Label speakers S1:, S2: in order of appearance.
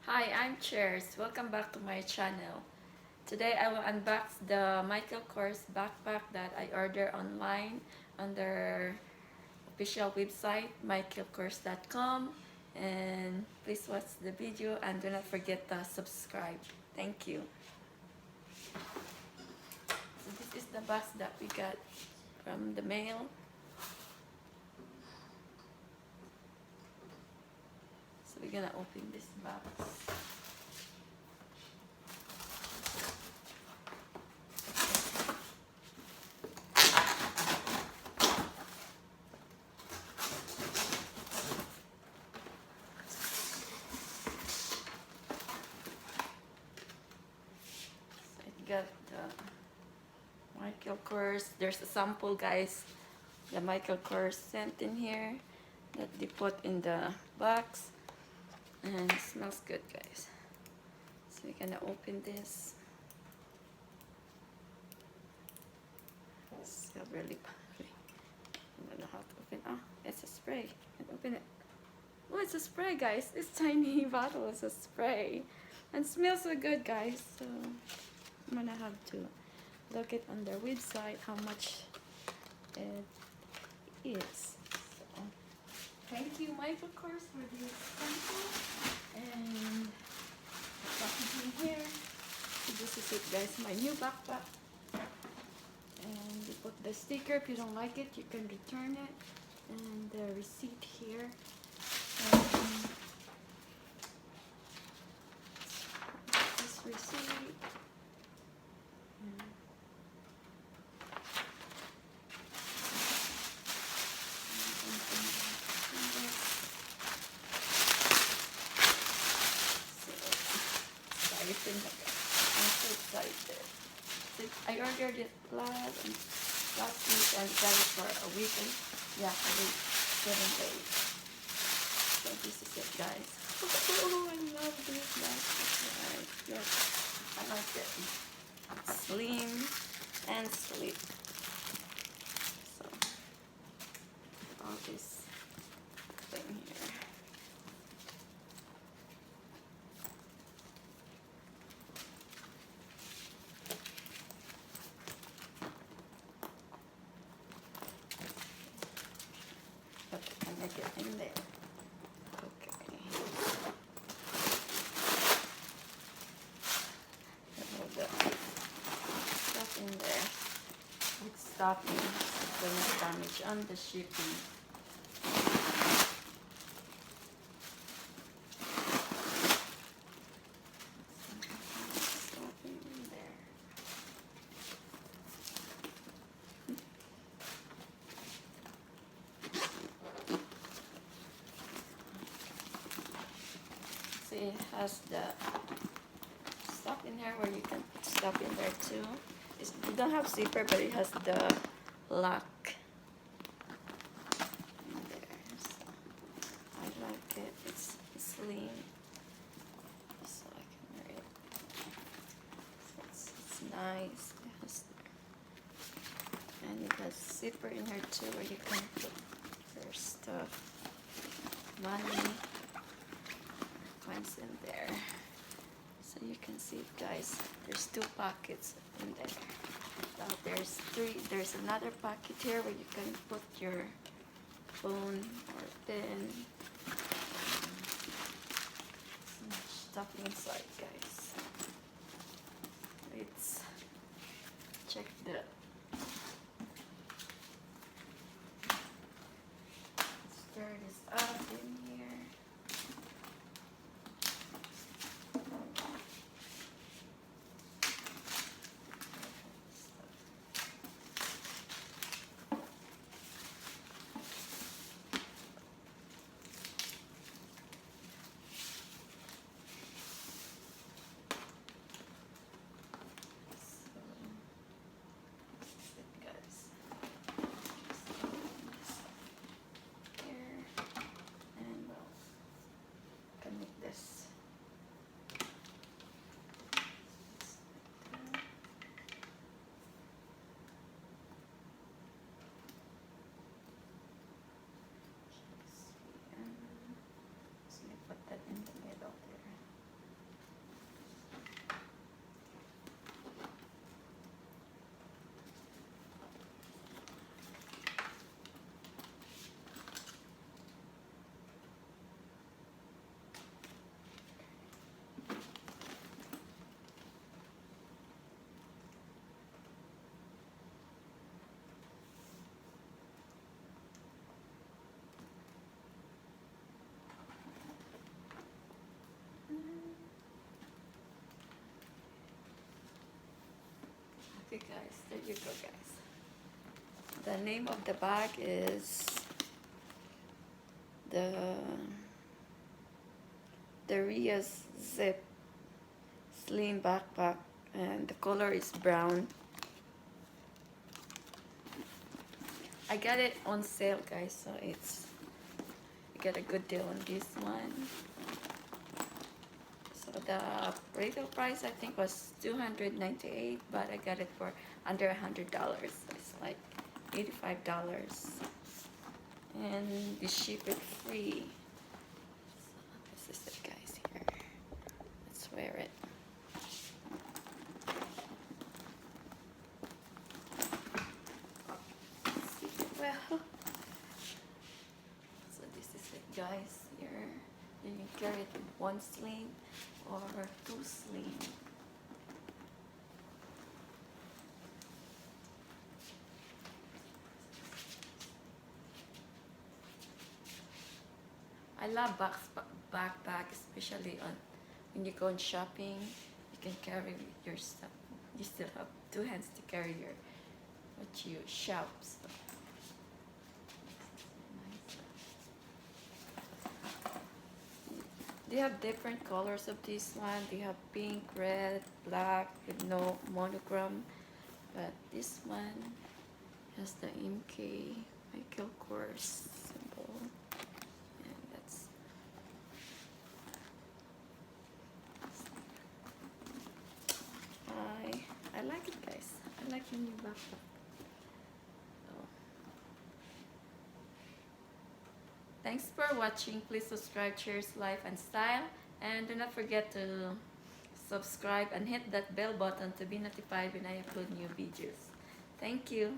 S1: Hi, I'm Cheers. Welcome back to my channel. Today I will unbox the Michael Kors backpack that I ordered online on their official website michaelkors.com, and please watch the video and do not forget to subscribe. Thank you. So this is the box that we got from the mail. So we're gonna open this box. So it got the Michael Kors. There's a sample, guys. The Michael Kors scent in here that they put in the box, and it smells good, guys. So we're gonna open this. It's really, I don't know how to open. Oh, it's a spray. I can open it. Oh, it's a spray, guys. This tiny bottle is a spray, and smells so good, guys. So I'm gonna have to look it on their website how much it is. So thank you, Michael Kors, for this sample and packaging here. So this is it, guys. My new backpack. And you put the sticker. If you don't like it, you can return it. And the receipt here. And this receipt. And I'm so excited. I ordered it last week and got it for a week and a week, 7 days. So this is it, guys. Oh, I love this backpack. Yes, I like it. It's slim and sleek. So all this thing here. But I can make it in there. Okay. Put the stuff in there. With stopping so no damage on the shipping. Stopping in there. See, it has the stuff in here where you can put stuff in there too. It don't have zipper, but it has the lock in there. So I like it. It's slim, so I can wear it. So it's nice. It has, and it has zipper in here too, where you can put your stuff, money, coins in there. So you can see it, guys. There's 2 pockets in there. Now there's another pocket here where you can put your phone or pen. So much stuff inside, guys. Let's check let's stir this up in here. There you go, guys. The name of the bag is the Ria's Zip Slim Backpack, and the color is brown. I got it on sale, guys, so it's you get a good deal on this one. So the retail price I think was $298, but I got it for under $100. It's like $85, and they ship it free. So this is it, guys. Here, let's wear it. Well, so this is it, guys. Here, you can carry it with one sling or two slings. I love backpack, especially on when you go on shopping. You can carry your stuff. You still have two hands to carry your what you shop. So. They have different colors of this one. They have pink, red, black with no monogram. But this one has the MK Michael Kors symbol. And that's I like it, guys. I like the new backpack. Thanks for watching. Please subscribe, Cheers Life and Style, and do not forget to subscribe and hit that bell button to be notified when I upload new videos. Thank you.